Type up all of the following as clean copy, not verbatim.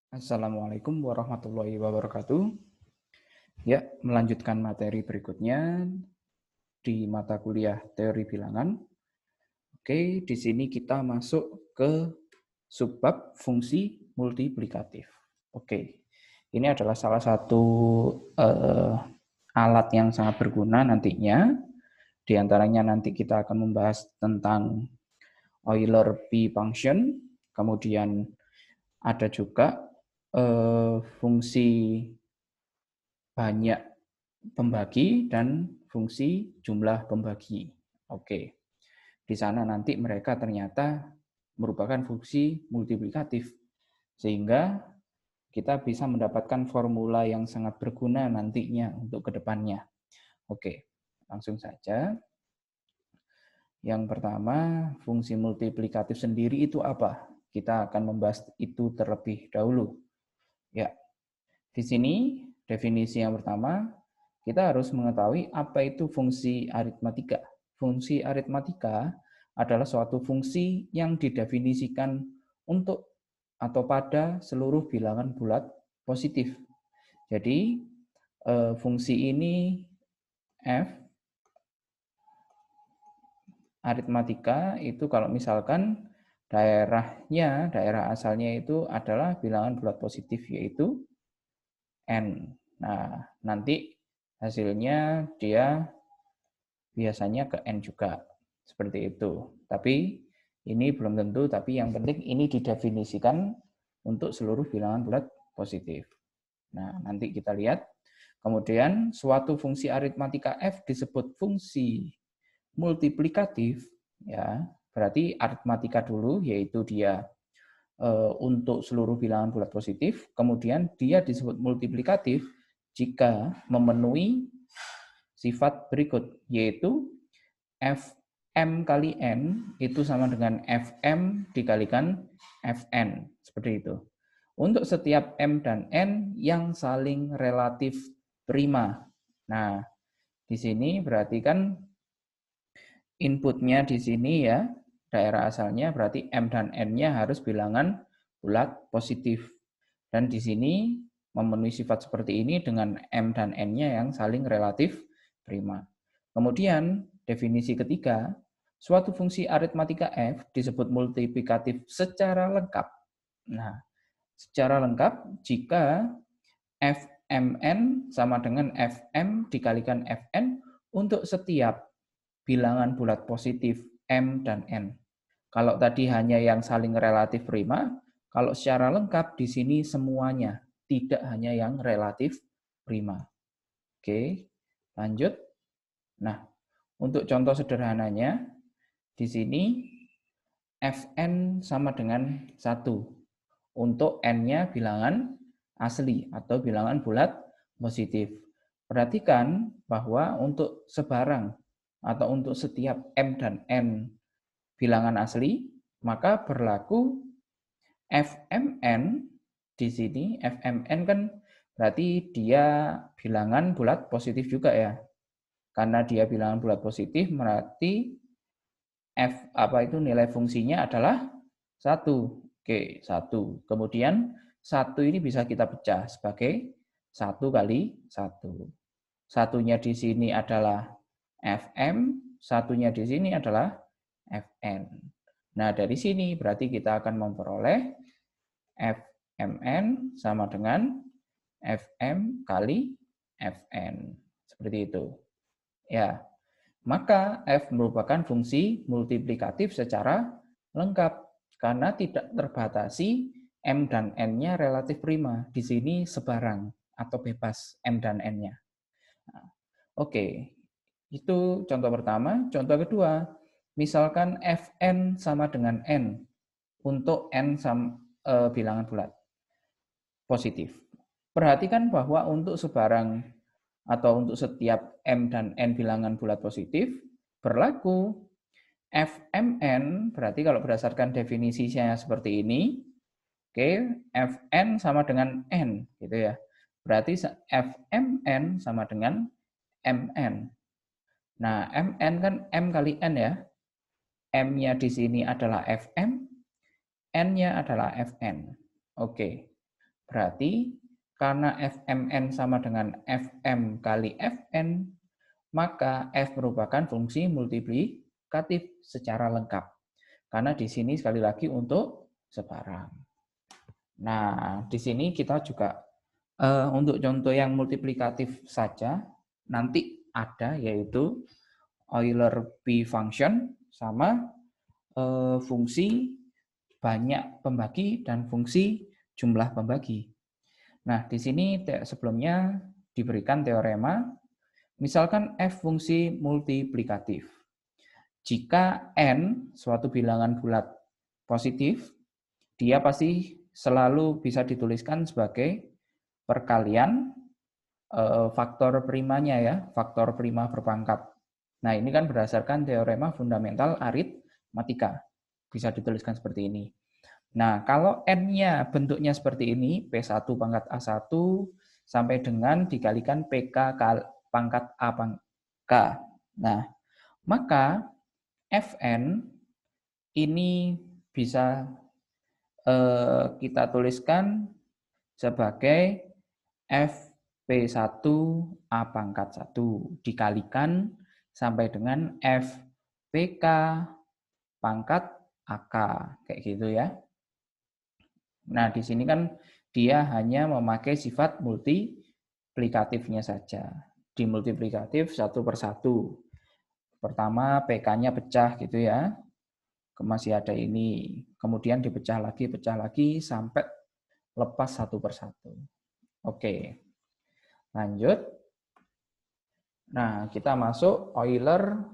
Assalamualaikum warahmatullahi wabarakatuh. Ya, melanjutkan materi berikutnya di mata kuliah teori bilangan. Oke, di sini kita masuk ke subbab fungsi multiplikatif. Oke, ini adalah salah satu alat yang sangat berguna nantinya. Di antaranya nanti kita akan membahas tentang Euler P function, kemudian ada juga fungsi banyak pembagi dan fungsi jumlah pembagi. Oke, di sana nanti mereka ternyata merupakan fungsi multiplikatif, sehingga kita bisa mendapatkan formula yang sangat berguna nantinya untuk kedepannya. Oke, langsung saja. Yang pertama, fungsi multiplikatif sendiri itu apa? Kita akan membahas itu terlebih dahulu. Ya, di sini definisi yang pertama, kita harus mengetahui apa itu fungsi aritmatika. Fungsi aritmatika adalah suatu fungsi yang didefinisikan untuk atau pada seluruh bilangan bulat positif. Jadi fungsi ini f aritmatika itu kalau misalkan daerah asalnya itu adalah bilangan bulat positif, yaitu n. Nah, nanti hasilnya dia biasanya ke n juga, seperti itu. Tapi ini belum tentu, tapi yang penting ini didefinisikan untuk seluruh bilangan bulat positif. Nah, nanti kita lihat. Kemudian suatu fungsi aritmatika f disebut fungsi multiplikatif, ya. Berarti aritmatika dulu, yaitu dia untuk seluruh bilangan bulat positif. Kemudian dia disebut multiplikatif jika memenuhi sifat berikut, yaitu Fm kali N itu sama dengan Fm dikalikan Fn. Seperti itu. Untuk setiap M dan N yang saling relatif prima. Nah, di sini berarti kan inputnya di sini ya, daerah asalnya berarti M dan N-nya harus bilangan bulat positif. Dan di sini memenuhi sifat seperti ini dengan M dan N-nya yang saling relatif prima. Kemudian definisi ketiga, suatu fungsi aritmatika f disebut multiplikatif secara lengkap. Nah, secara lengkap jika Fmn sama dengan Fm dikalikan Fn untuk setiap bilangan bulat positif M dan N. Kalau tadi hanya yang saling relatif prima, kalau secara lengkap di sini semuanya, tidak hanya yang relatif prima. Oke, lanjut. Nah, untuk contoh sederhananya, di sini Fn sama dengan 1. Untuk N-nya bilangan asli atau bilangan bulat positif. Perhatikan bahwa untuk sebarang atau untuk setiap M dan N bilangan asli, maka berlaku Fmn di sini. Fmn kan berarti dia bilangan bulat positif juga ya. Karena dia bilangan bulat positif, berarti nilai fungsinya adalah 1. Oke, 1. Kemudian 1 ini bisa kita pecah sebagai 1 kali 1. Satunya di sini adalah Fm, satunya di sini adalah Fn. Nah, dari sini berarti kita akan memperoleh Fmn sama dengan Fm kali Fn. Seperti itu. Ya, maka F merupakan fungsi multiplikatif secara lengkap karena tidak terbatasi M dan N-nya relatif prima. Di sini sebarang atau bebas M dan N-nya. Nah, oke, itu contoh pertama. Contoh kedua, misalkan Fn sama dengan N untuk N bilangan bulat positif. Perhatikan bahwa untuk sebarang atau untuk setiap M dan N bilangan bulat positif, berlaku Fmn, berarti kalau berdasarkan definisinya seperti ini, oke, Fn sama dengan N, gitu ya. Berarti Fmn sama dengan Mn. Nah, Mn kan M kali N ya. M-nya di sini adalah Fm, N-nya adalah Fn. Oke. Berarti karena Fmn sama dengan Fm kali Fn, maka F merupakan fungsi multiplikatif secara lengkap. Karena di sini sekali lagi untuk sebarang. Nah, di sini kita juga untuk contoh yang multiplikatif saja, nanti ada yaitu Euler P function sama fungsi banyak pembagi dan fungsi jumlah pembagi. Nah, di sini sebelumnya diberikan teorema, misalkan F fungsi multiplikatif. Jika N suatu bilangan bulat positif, dia pasti selalu bisa dituliskan sebagai perkalian faktor primanya ya, faktor prima berpangkat. Nah, ini kan berdasarkan teorema fundamental aritmatika. Bisa dituliskan seperti ini. Nah, kalau N-nya bentuknya seperti ini, P1 pangkat A1 sampai dengan dikalikan PK pangkat A pangkat K. Nah, maka Fn ini bisa kita tuliskan sebagai Fp1 A pangkat 1 dikalikan sampai dengan Fpk pangkat AK. Kayak gitu ya. Nah, di sini kan dia hanya memakai sifat multiplikatifnya saja. Dimultiplikatif satu per satu. Pertama PK-nya pecah gitu ya. Masih ada ini. Kemudian dipecah lagi sampai lepas satu per satu. Oke. Lanjut. Nah, kita masuk Euler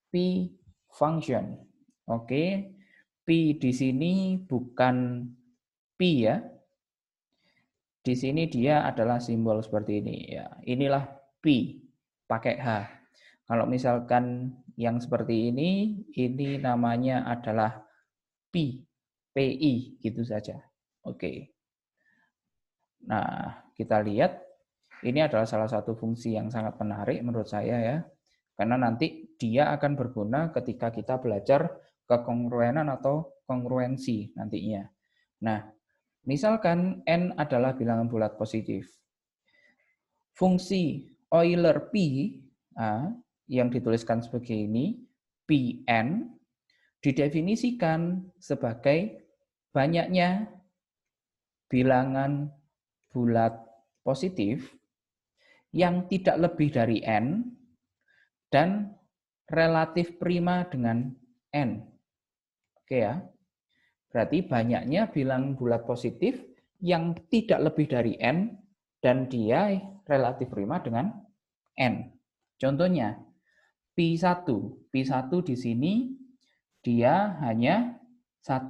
P function. Oke. P di sini bukan Pi ya. Di sini dia adalah simbol seperti ini ya. Inilah Pi pakai H. Kalau misalkan yang seperti ini namanya adalah Pi, PI gitu saja. Oke. Nah, kita lihat ini adalah salah satu fungsi yang sangat menarik menurut saya ya. Karena nanti dia akan berguna ketika kita belajar kekongruenan atau kongruensi nantinya. Nah, misalkan N adalah bilangan bulat positif. Fungsi Euler P yang dituliskan sebagai ini, Pn, didefinisikan sebagai banyaknya bilangan bulat positif yang tidak lebih dari N dan relatif prima dengan N. Oke ya. Berarti banyaknya bilangan bulat positif yang tidak lebih dari N dan dia relatif prima dengan N. Contohnya, Pi1. Pi1 di sini dia hanya 1,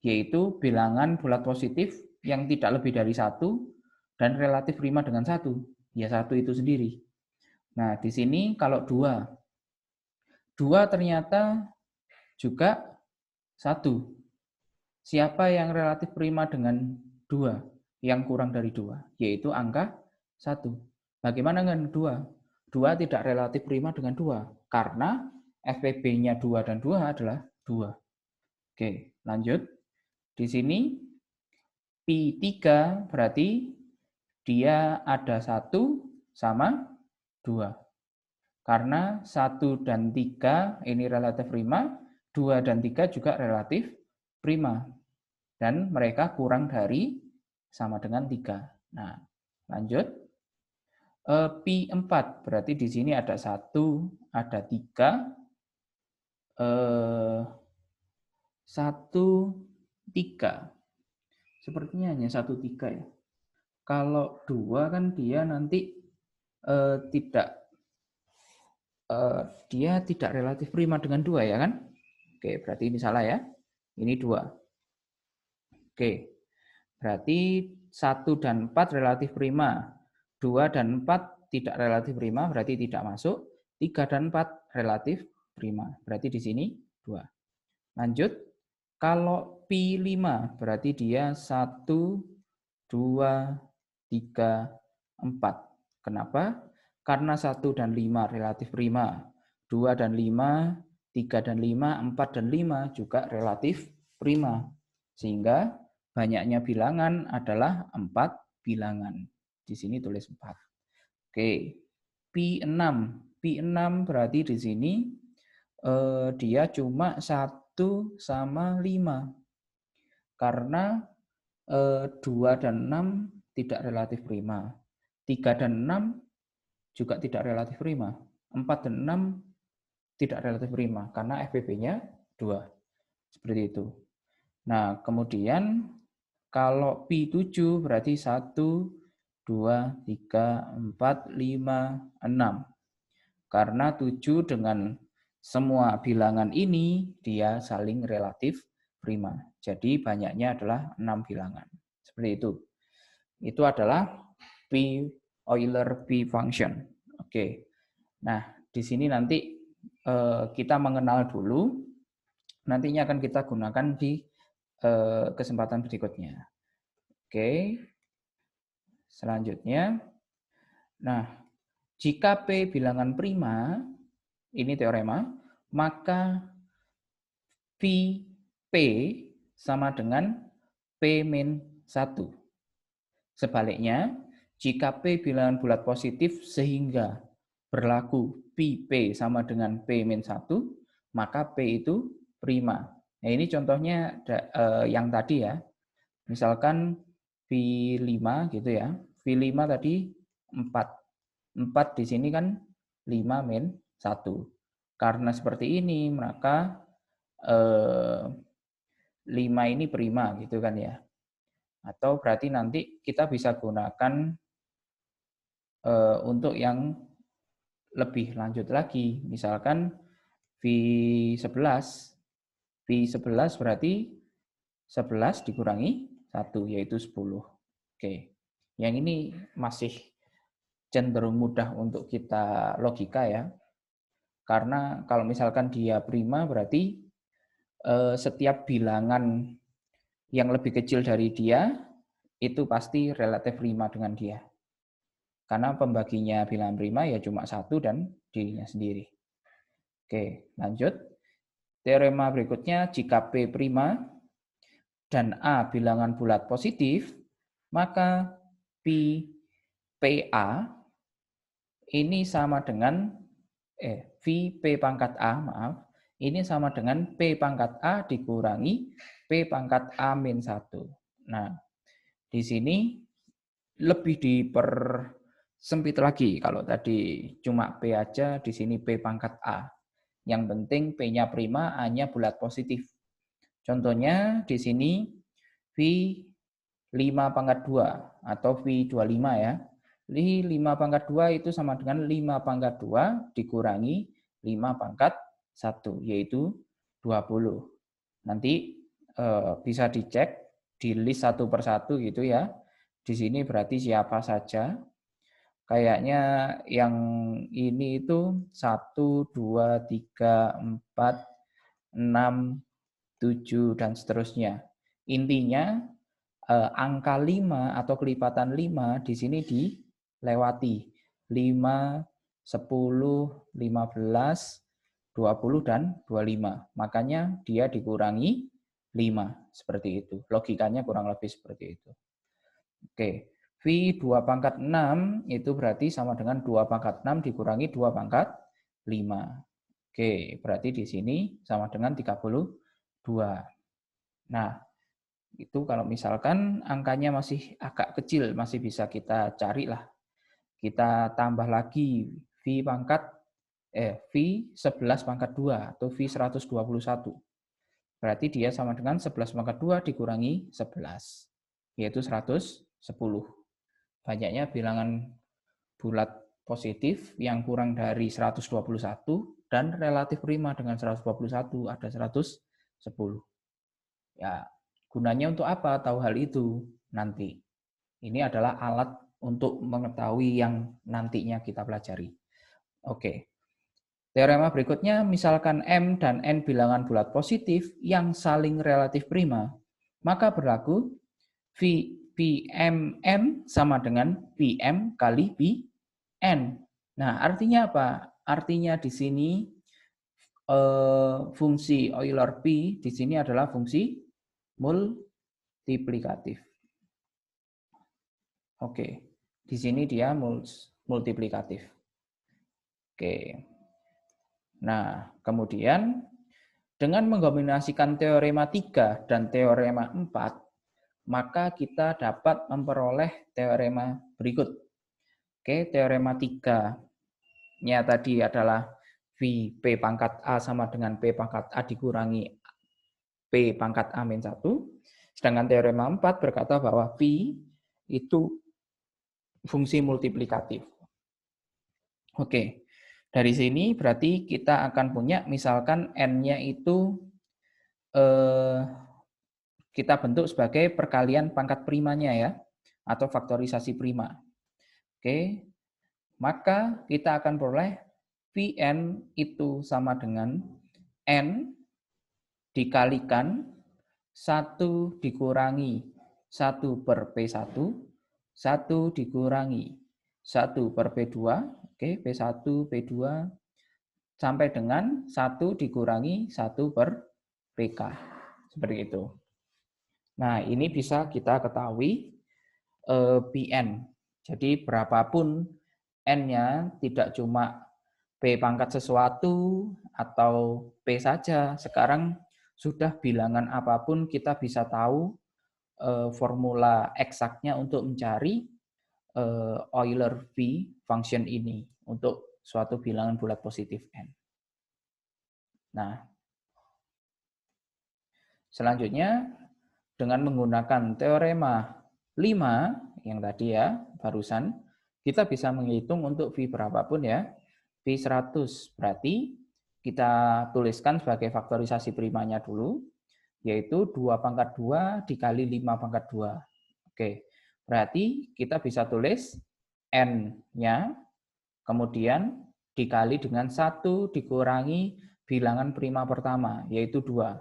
yaitu bilangan bulat positif yang tidak lebih dari 1 dan relatif prima dengan 1. Ya 1 itu sendiri. Nah, di sini kalau 2. 2 ternyata juga 1. Siapa yang relatif prima dengan 2? Yang kurang dari 2, yaitu angka 1. Bagaimana dengan 2? 2 tidak relatif prima dengan 2, karena FPB-nya 2 dan 2 adalah 2. Oke, lanjut. Di sini, Pi3 berarti dia ada 1 sama 2. Karena 1 dan 3 ini relatif prima, 2 dan 3 juga relatif prima. Dan mereka kurang dari sama dengan 3. Nah, lanjut. Pi4 berarti di sini ada 1, ada 3. 1, 3. Sepertinya hanya 1, 3 ya. Kalau 2 kan dia nanti dia tidak relatif prima dengan 2 ya kan? Oke, berarti ini salah ya. Ini 2. Oke, berarti 1 dan 4 relatif prima. 2 dan 4 tidak relatif prima, berarti tidak masuk. 3 dan 4 relatif prima, berarti di sini 2. Lanjut, kalau Pi 5, berarti dia 1, 2, 3, 4. Kenapa? Karena 1 dan 5 relatif prima. 2 dan 5, 3 dan 5, 4 dan 5 juga relatif prima. Sehingga banyaknya bilangan adalah 4 bilangan. Di sini tulis 4. Oke, Pi6. Pi6 berarti di sini dia cuma 1 sama 5. Karena 2 dan 6 tidak relatif prima. 3 dan 6 juga tidak relatif prima. 4 dan 6 tidak relatif prima karena FPB-nya 2. Seperti itu. Nah, kemudian kalau Pi7 berarti 1, 2, 3, 4, 5, 6. Karena 7 dengan semua bilangan ini dia saling relatif prima. Jadi banyaknya adalah 6 bilangan. Seperti itu. Itu adalah Euler P function. Oke. Nah, di sini nanti kita mengenal dulu. Nantinya akan kita gunakan di kesempatan berikutnya. Oke. Selanjutnya, nah, jika P bilangan prima, ini teorema, maka Phi P sama dengan P-1. Sebaliknya, jika P bilangan bulat positif sehingga berlaku Pi P sama dengan P-1, maka P itu prima. Nah, ini contohnya yang tadi ya. Misalkan Pi5 gitu ya. Pi5 tadi 4. 4 di sini kan 5-1. Karena seperti ini, maka 5 ini prima gitu kan ya. Atau berarti nanti kita bisa gunakan untuk yang lebih lanjut lagi. Misalkan V11. V11 berarti 11 dikurangi 1, yaitu 10. Oke. Yang ini masih cenderung mudah untuk kita logika ya. Karena kalau misalkan dia prima berarti setiap bilangan yang lebih kecil dari dia itu pasti relatif prima dengan dia. Karena pembaginya bilangan prima ya cuma 1 dan dirinya sendiri. Oke, lanjut. Teorema berikutnya, jika P prima dan A bilangan bulat positif, maka Pi PA ini sama dengan V P pangkat A, maaf, ini sama dengan P pangkat A dikurangi P pangkat A-1. Nah, di sini lebih dipersempit lagi. Kalau tadi cuma P aja, di sini P pangkat A. Yang penting P-nya prima, A-nya bulat positif. Contohnya di sini V5 pangkat 2 atau V25 ya. 5 pangkat 2 itu sama dengan 5 pangkat 2 dikurangi 5 pangkat 1, yaitu 20. Nanti bisa dicek di list satu persatu gitu ya. Di sini berarti siapa saja. Kayaknya yang ini itu 1, 2, 3, 4, 6, 7, dan seterusnya. Intinya angka 5 atau kelipatan 5 di sini dilewati. 5, 10, 15, 20, dan 25. Makanya dia dikurangi 5. Seperti itu. Logikanya kurang lebih seperti itu. Oke. V2 pangkat 6 itu berarti sama dengan 2 pangkat 6 dikurangi 2 pangkat 5. Oke, berarti di sini sama dengan 32. Nah, itu kalau misalkan angkanya masih agak kecil, masih bisa kita cari lah. Kita tambah lagi V11 pangkat 2 atau V121. Berarti dia sama dengan 11 pangkat 2 dikurangi 11, yaitu 110. Banyaknya bilangan bulat positif yang kurang dari 121 dan relatif prima dengan 121 ada 110. Ya, gunanya untuk apa? Tahu hal itu nanti. Ini adalah alat untuk mengetahui yang nantinya kita pelajari. Oke. Teorema berikutnya, misalkan M dan N bilangan bulat positif yang saling relatif prima, maka berlaku PMM sama dengan PM kali Pn. Nah, artinya apa? Artinya di sini fungsi Euler P di sini adalah fungsi multiplikatif. Oke, di sini dia multiplikatif. Oke. Nah, kemudian dengan mengkombinasikan teorema 3 dan teorema 4, maka kita dapat memperoleh teorema berikut. Oke, teorema 3-nya tadi adalah V P pangkat A sama dengan P pangkat A dikurangi P pangkat A min 1. Sedangkan teorema 4 berkata bahwa V itu fungsi multiplikatif. Oke, dari sini berarti kita akan punya misalkan N-nya itu kita bentuk sebagai perkalian pangkat primanya ya, atau faktorisasi prima. Oke, maka kita akan peroleh Vn itu sama dengan N dikalikan 1 dikurangi 1 per P1, 1 dikurangi 1 per P2, oke, P1, P2, sampai dengan 1 dikurangi 1 per PK. Seperti itu. Nah, ini bisa kita ketahui Pn. Jadi berapapun N-nya tidak cuma P pangkat sesuatu atau P saja. Sekarang sudah bilangan apapun kita bisa tahu formula eksaknya untuk mencari Euler V function ini untuk suatu bilangan bulat positif N. Nah, selanjutnya dengan menggunakan teorema 5 yang tadi ya, barusan, kita bisa menghitung untuk V berapapun ya. V 100 berarti kita tuliskan sebagai faktorisasi primanya dulu, yaitu 2 pangkat 2 dikali 5 pangkat 2. Oke, berarti kita bisa tulis N-nya, kemudian dikali dengan 1 dikurangi bilangan prima pertama, yaitu 2.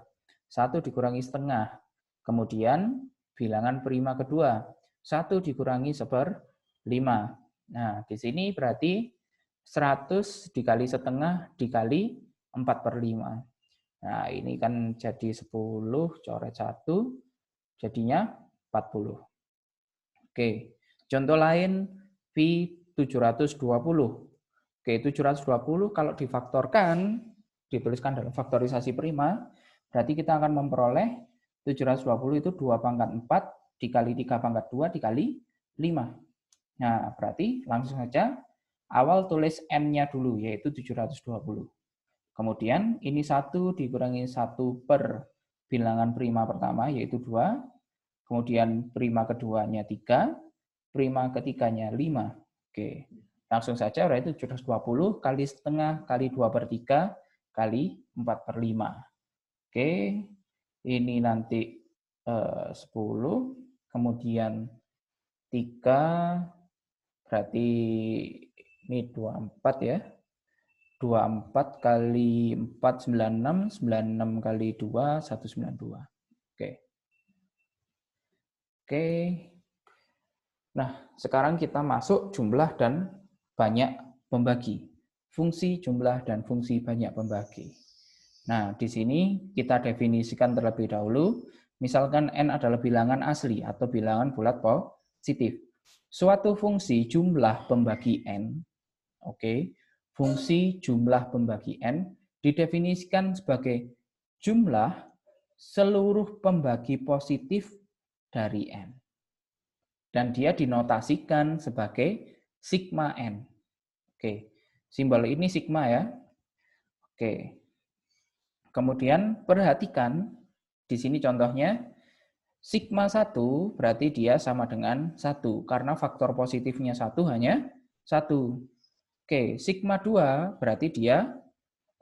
1 dikurangi setengah, kemudian bilangan prima kedua, 1 dikurangi 1/5. Nah, di sini berarti 100 dikali setengah dikali 4/5. Nah, ini kan jadi 10, coret 1, jadinya 40. Oke, contoh lain V 720. Oke, 720 kalau difaktorkan, dituliskan dalam faktorisasi prima, berarti kita akan memperoleh 720 itu 2 pangkat 4 dikali 3 pangkat 2 dikali 5. Nah, berarti langsung saja awal tulis N-nya dulu, yaitu 720. Kemudian ini 1 dikurangi 1 per bilangan prima pertama, yaitu 2. Kemudian prima keduanya 3, prima ketiganya 5. Oke, langsung saja berarti 720 kali setengah kali 2/3 kali 4/5. Oke, ini nanti 10, kemudian 3, berarti ini 24 ya. 24 kali 4, 96, 96 kali 2, 192. Oke. Oke. Nah, sekarang kita masuk jumlah dan banyak pembagi. Fungsi jumlah dan fungsi banyak pembagi. Nah, di sini kita definisikan terlebih dahulu. Misalkan N adalah bilangan asli atau bilangan bulat positif. Suatu fungsi jumlah pembagi N, oke, fungsi jumlah pembagi N didefinisikan sebagai jumlah seluruh pembagi positif dari N. Dan dia dinotasikan sebagai sigma N. Oke, simbol ini sigma ya. Oke. Kemudian perhatikan di sini contohnya sigma 1 berarti dia sama dengan 1 karena faktor positifnya 1 hanya 1. Oke, sigma 2 berarti dia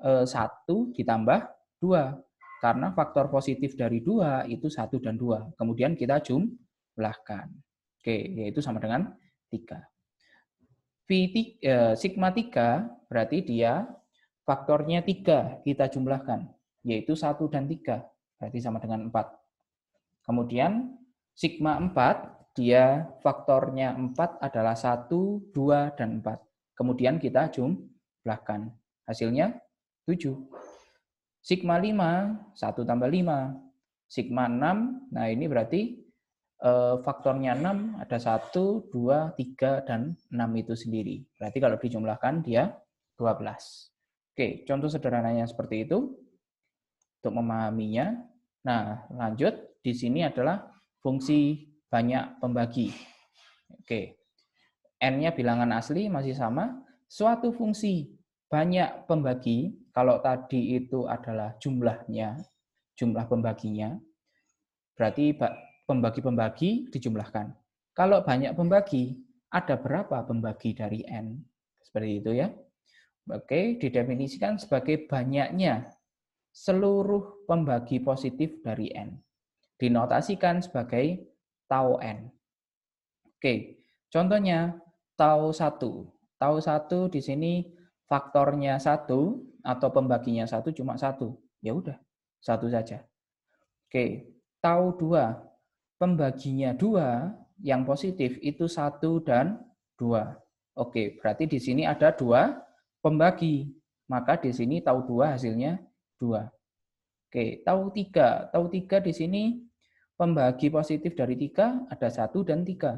1 ditambah 2 karena faktor positif dari 2 itu 1 dan 2. Kemudian kita jumlahkan. Oke, yaitu sama dengan 3. Sigma 3 berarti dia faktornya 3 kita jumlahkan, yaitu 1 dan 3, berarti sama dengan 4. Kemudian sigma 4, dia faktornya 4 adalah 1, 2, dan 4. Kemudian kita jumlahkan, hasilnya 7. Sigma 5, 1 tambah 5. Sigma 6, nah ini berarti faktornya 6 ada 1, 2, 3, dan 6 itu sendiri. Berarti kalau dijumlahkan dia 12. Oke, contoh sederhananya seperti itu untuk memahaminya. Nah, lanjut. Di sini adalah fungsi banyak pembagi. Oke, N-nya bilangan asli masih sama. Suatu fungsi banyak pembagi, kalau tadi itu adalah jumlahnya, jumlah pembaginya, berarti pembagi-pembagi dijumlahkan. Kalau banyak pembagi, ada berapa pembagi dari N? Seperti itu ya. Oke, didefinisikan sebagai banyaknya seluruh pembagi positif dari N. Dinotasikan sebagai tau N. Oke, contohnya tau 1. Tau 1 di sini faktornya 1 atau pembaginya 1 cuma 1. Ya udah, 1 saja. Oke, tau 2. Pembaginya 2 yang positif itu 1 dan 2. Oke, berarti di sini ada 2 pembagi. Maka di sini tau 2 hasilnya 2. Oke, tau 3. Tau 3 di sini pembagi positif dari 3 ada 1 dan 3.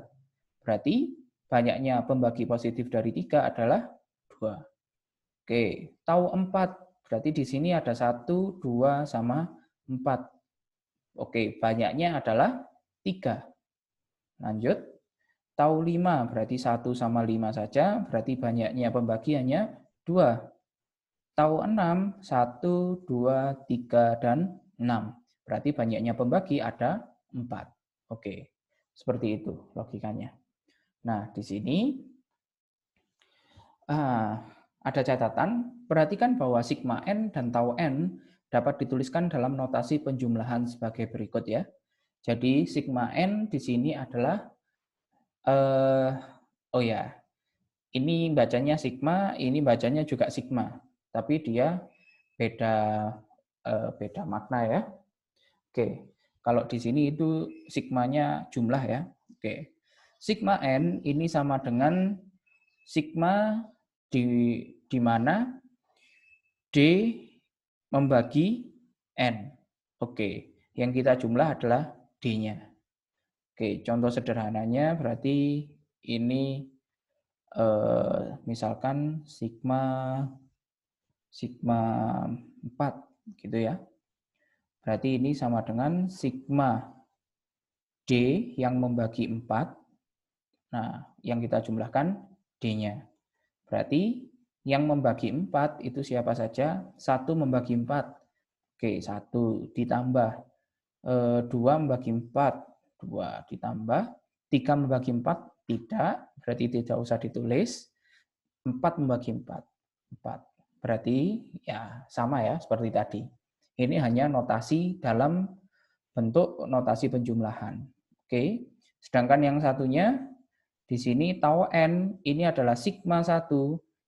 Berarti banyaknya pembagi positif dari 3 adalah 2. Oke, tau 4. Berarti di sini ada 1, 2, sama 4. Oke, banyaknya adalah 3. Lanjut. Tau 5, berarti 1 sama 5 saja. Berarti banyaknya pembagi hanya 2. Tau 6, 1, 2, 3, dan 6. Berarti banyaknya pembagi ada 4. Oke, seperti itu logikanya. Nah, di sini ada catatan, perhatikan bahwa sigma N dan tau N dapat dituliskan dalam notasi penjumlahan sebagai berikut ya. Jadi sigma N di sini adalah, ini bacanya sigma, ini bacanya juga sigma. Tapi dia beda makna ya. Oke, kalau di sini itu sigmanya jumlah ya. Oke, sigma N ini sama dengan sigma di mana D membagi N. Oke, yang kita jumlah adalah D-nya. Oke, contoh sederhananya berarti ini misalkan sigma 4 gitu ya. Berarti ini sama dengan sigma D yang membagi 4. Nah, yang kita jumlahkan D-nya. Berarti yang membagi 4 itu siapa saja? 1 membagi 4. Oke, 1 ditambah 2 membagi 4. 2 ditambah 3 membagi 4. Tidak, berarti tidak usah ditulis. 4 membagi 4. 4. Berarti ya sama ya seperti tadi. Ini hanya notasi dalam bentuk notasi penjumlahan. Oke. Sedangkan yang satunya di sini tau N ini adalah sigma 1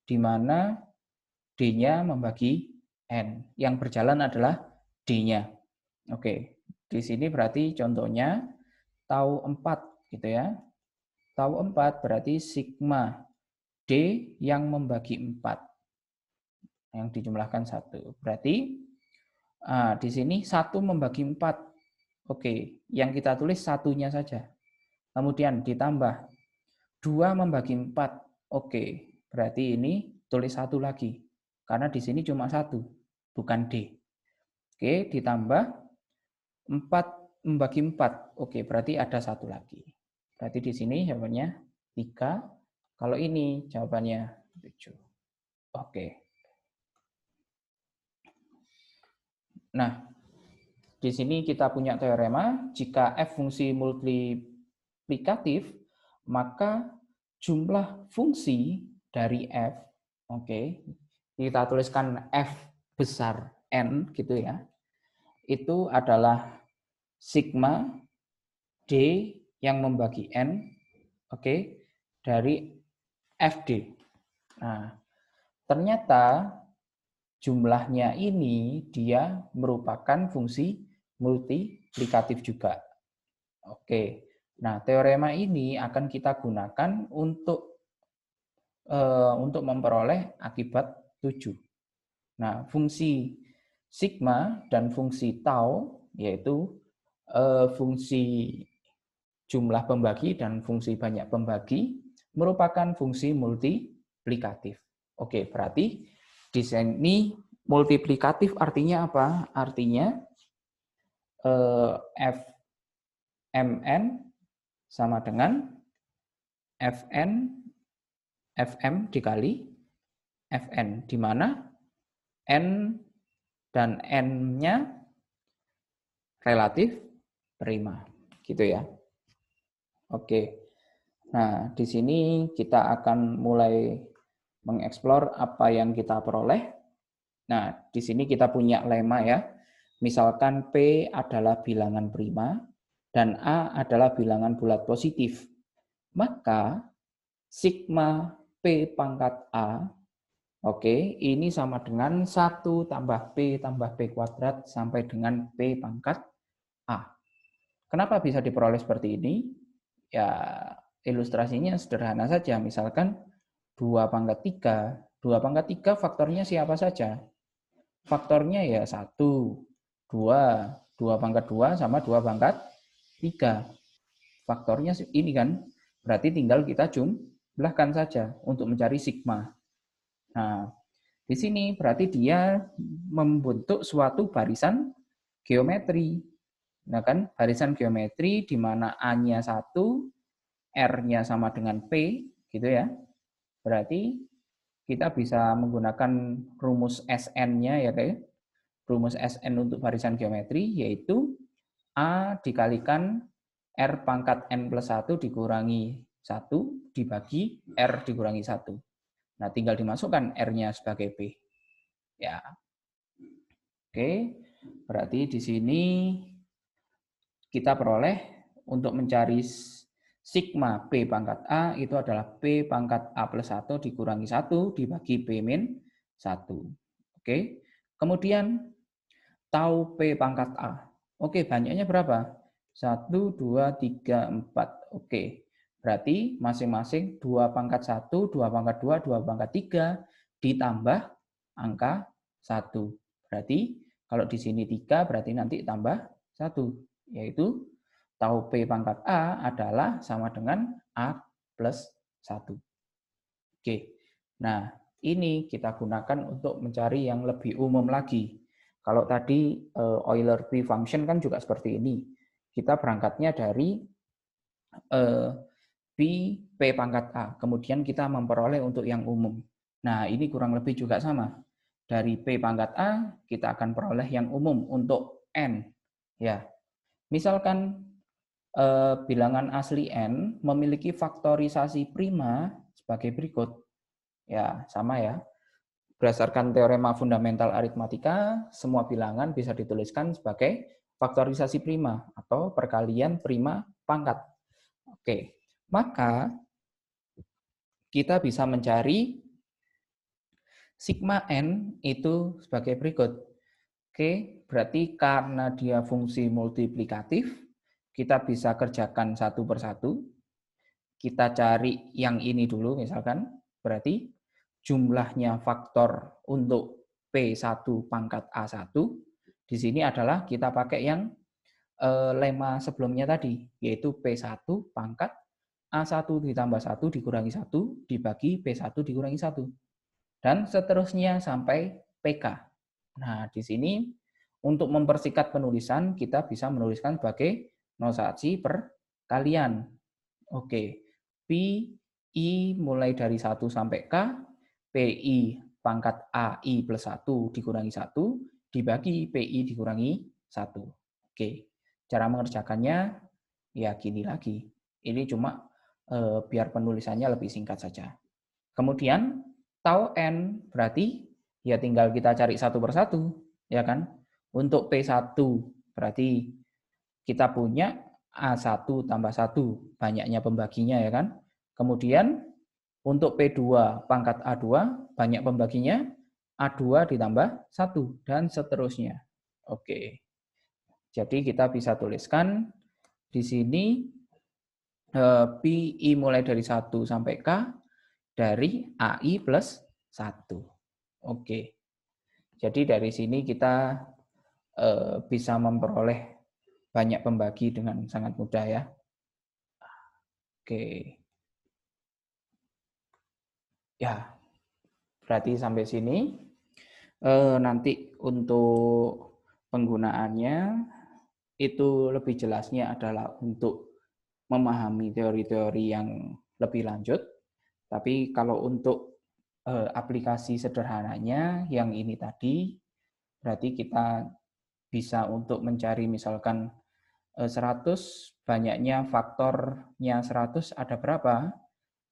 di mana D-nya membagi N. Yang berjalan adalah D-nya. Oke. Di sini berarti contohnya tau 4 gitu ya. Tau 4 berarti sigma D yang membagi 4. Yang dijumlahkan 1. Berarti di sini 1 membagi 4. Oke, yang kita tulis satunya saja. Kemudian ditambah 2 membagi 4. Oke, berarti ini tulis 1 lagi. Karena di sini cuma 1, bukan D. Oke, ditambah 4 membagi 4. Oke, berarti ada 1 lagi. Berarti di sini jawabannya 3. Kalau ini jawabannya 7. Oke. Nah, di sini kita punya teorema, jika F fungsi multiplikatif, maka jumlah fungsi dari F, oke, kita tuliskan F besar N gitu ya, itu adalah sigma D yang membagi N, oke, dari FD. Nah, ternyata jumlahnya ini dia merupakan fungsi multiplikatif juga. Oke. Nah, teorema ini akan kita gunakan untuk memperoleh akibat 7. Nah, fungsi sigma dan fungsi tau yaitu fungsi jumlah pembagi dan fungsi banyak pembagi merupakan fungsi multiplikatif. Oke, berarti di sini multiplikatif artinya apa? Artinya Fmn sama dengan Fm dikali Fn, di mana N dan N-nya relatif prima. Gitu ya. Oke. Nah, di sini kita akan mulai mengeksplor apa yang kita peroleh. Nah, di sini kita punya lema ya. Misalkan P adalah bilangan prima dan A adalah bilangan bulat positif. Maka sigma P pangkat A, oke, ini sama dengan 1 tambah P tambah P kuadrat sampai dengan P pangkat A. Kenapa bisa diperoleh seperti ini? Ya, ilustrasinya sederhana saja. Misalkan 2 pangkat 3. 2 pangkat 3 faktornya siapa saja? Faktornya ya 1, 2. 2 pangkat 2 sama 2 pangkat 3. Faktornya ini kan. Berarti tinggal kita jumlahkan saja untuk mencari sigma. Nah, di sini berarti dia membentuk suatu barisan geometri. Nah kan, barisan geometri di mana A-nya 1, R-nya sama dengan P, gitu ya. Berarti kita bisa menggunakan rumus SN-nya ya kayak. Rumus SN untuk barisan geometri yaitu A dikalikan R pangkat N plus 1 dikurangi 1 dibagi R dikurangi 1. Nah, tinggal dimasukkan R-nya sebagai P. Ya. Oke, berarti di sini kita peroleh untuk mencari sigma P pangkat A itu adalah P pangkat A plus 1 dikurangi 1 dibagi P min 1. Oke, kemudian tau P pangkat A. Oke, banyaknya berapa? 1, 2, 3, 4. Oke, berarti masing-masing 2 pangkat 1, 2 pangkat 2, 2 pangkat 3 ditambah angka 1. Berarti kalau di sini 3 berarti nanti tambah 1. Yaitu tau P pangkat A adalah sama dengan A plus 1. Oke, nah ini kita gunakan untuk mencari yang lebih umum lagi. Kalau tadi Euler P function kan juga seperti ini. Kita berangkatnya dari P pangkat A. Kemudian kita memperoleh untuk yang umum. Nah, ini kurang lebih juga sama. Dari P pangkat A, kita akan peroleh yang umum untuk N. Ya, misalkan bilangan asli N memiliki faktorisasi prima sebagai berikut. Ya, sama ya. Berdasarkan teorema fundamental aritmatika, semua bilangan bisa dituliskan sebagai faktorisasi prima atau perkalian prima pangkat. Oke, maka kita bisa mencari sigma N itu sebagai berikut. Oke, berarti karena dia fungsi multiplikatif, kita bisa kerjakan satu persatu. Kita cari yang ini dulu misalkan, berarti jumlahnya faktor untuk P1 pangkat A1, di sini adalah kita pakai yang lema sebelumnya tadi, yaitu P1 pangkat A1 ditambah 1 dikurangi 1 dibagi P1 dikurangi 1. Dan seterusnya sampai PK. Nah, di sini untuk mempersingkat penulisan, kita bisa menuliskan sebagai nosasi perkalian. Oke, Pi I mulai dari 1 sampai K, PI pangkat AI plus 1 dikurangi 1, dibagi PI dikurangi 1. Oke, cara mengerjakannya ya gini lagi. Ini cuma biar penulisannya lebih singkat saja. Kemudian, tau N berarti ya tinggal kita cari satu persatu, ya kan? Untuk P1 berarti kita punya A1 tambah 1, banyaknya pembaginya ya kan? Kemudian untuk P2 pangkat A2, banyak pembaginya, A2 ditambah 1, dan seterusnya. Oke. Jadi kita bisa tuliskan di sini Pi mulai dari 1 sampai K dari AI plus 1. Oke. Jadi dari sini kita bisa memperoleh banyak pembagi dengan sangat mudah ya. Oke. Ya, berarti sampai sini. Nanti untuk penggunaannya itu lebih jelasnya adalah untuk memahami teori-teori yang lebih lanjut. Tapi kalau untuk aplikasi sederhananya yang ini tadi, berarti kita bisa untuk mencari misalkan 100, banyaknya faktornya 100 ada berapa?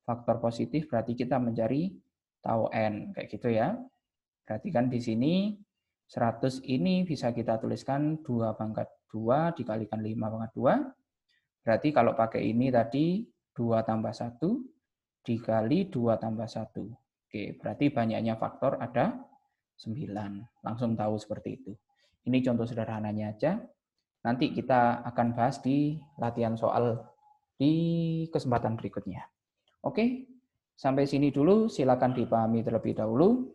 Faktor positif berarti kita mencari tau N, kayak gitu ya. Berarti kan di sini 100 ini bisa kita tuliskan 2 pangkat 2 dikalikan 5 pangkat 2. Berarti kalau pakai ini tadi 2 tambah 1 dikali 2 tambah 1. Oke, berarti banyaknya faktor ada 9. Langsung tahu seperti itu. Ini contoh sederhananya aja. Nanti kita akan bahas di latihan soal di kesempatan berikutnya. Oke, sampai sini dulu. Silakan dipahami terlebih dahulu.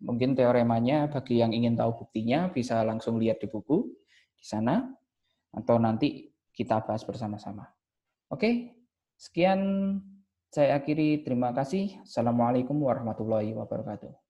Mungkin teoremanya bagi yang ingin tahu buktinya bisa langsung lihat di buku di sana atau nanti kita bahas bersama-sama. Oke, sekian saya akhiri. Terima kasih. Assalamualaikum warahmatullahi wabarakatuh.